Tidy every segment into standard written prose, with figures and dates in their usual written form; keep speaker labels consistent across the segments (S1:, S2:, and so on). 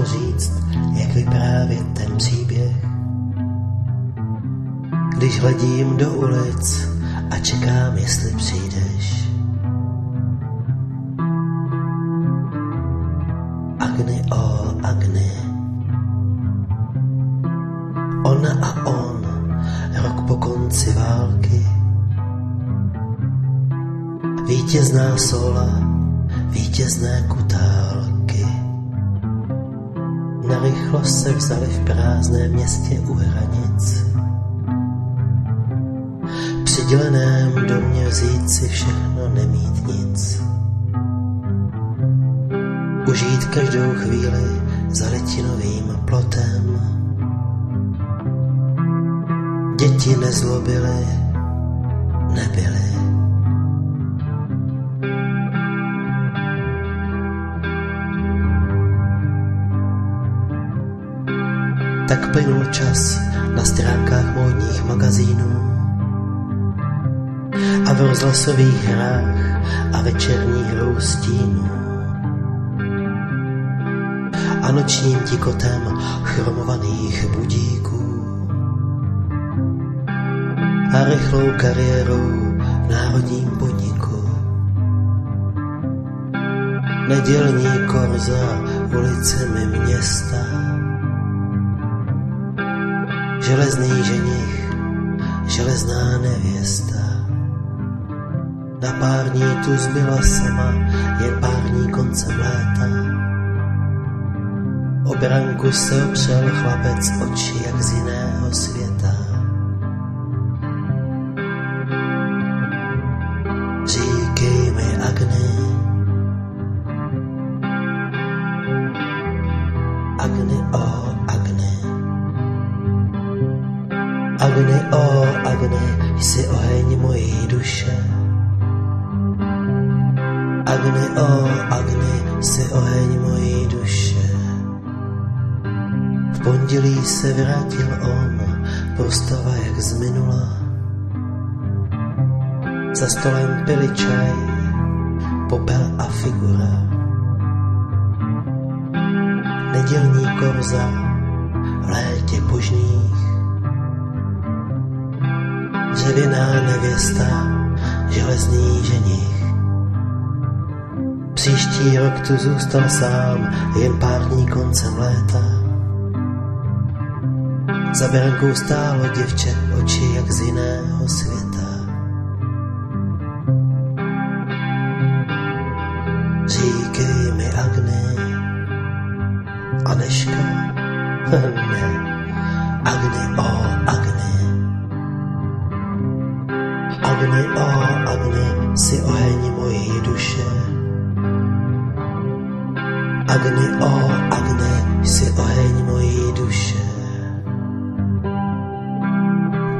S1: to říct, jak vyprávět ten příběh. Když hledím do ulic a čekám, jestli přijdeš. Agni, Agni. Ona a on, rok po konci války. Vítězná sola, vítězné kutálky. Narychlo se vzali v prázdném městě u hranic. Při děleném domě vzít si všechno, nemít nic. Užít každou chvíli za letinovým plotem. Děti nezlobily, nebyly. Tak plynul čas na stránkách módních magazínů a v rozhlasových hrách a večerních hrou stínů a nočním tikotem chromovaných budíků a rychlou kariérou v národním podniku. Nedělní korza ulicemi města, železný ženich, železná nevěsta. Na pár dní tu zbyla sama, jen pár dní koncem léta. O branku se opřel chlapec, oči jak z jiného světa. Říkej mi, Agni, Agni, Agni. Agni, Agni, jsi oheň mojí duše. Agni, Agni, jsi oheň mojí duše. V pondělí se vrátil on, postava jak z minula. Za stolem pili čaj, popel a figura. Nedělní korza v létě požných. Dřevěná nevěsta, železný ženich. Příští rok tu zůstal sám, jen pár dní koncem léta. Za brankou stálo děvče, oči jak z jiného světa. Říkej mi, Agni, Aneška, ne, Agni, Agni. Agni, Agni, jsi oheň mojí duše. Agni, Agni, jsi oheň mojí duše.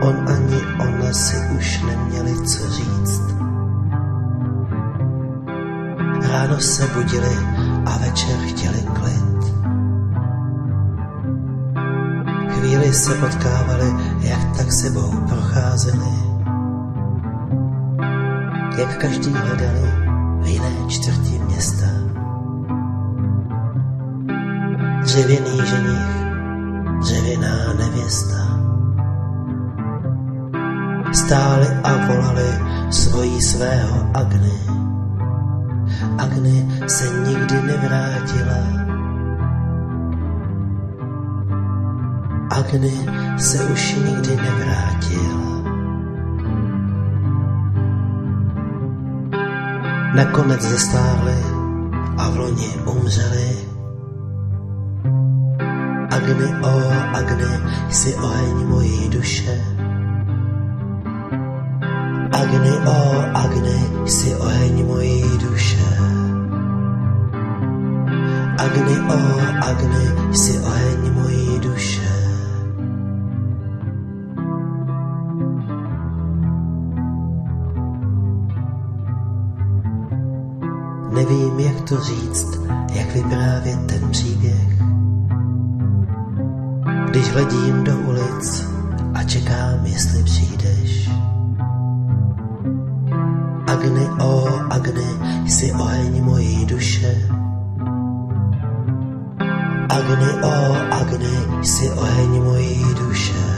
S1: On ani ona si už neměli co říct. Ráno se budili a večer chtěli klid. Chvíli se potkávali, jak tak sebou procházeli. Jak každý hledali v jiné čtvrti města. Dřevěný ženich, dřevěná nevěsta. Stáli a volali svojí svého Agni. Agni se nikdy nevrátila. Agni se už nikdy nevrátila. Nakonec zestárli a v loni umřeli. Agni, Agni, jsi oheň mojí duše. Agni, Agni, jsi oheň mojí duše. Agni, Agni, jsi oheň mojí duše. Nevím, jak to říct, jak vyprávět ten příběh. Když hledím do ulic a čekám, jestli přijdeš. Agni, Agni, jsi oheň mojí duše. Agni, o Agni, jsi oheň mojí duše.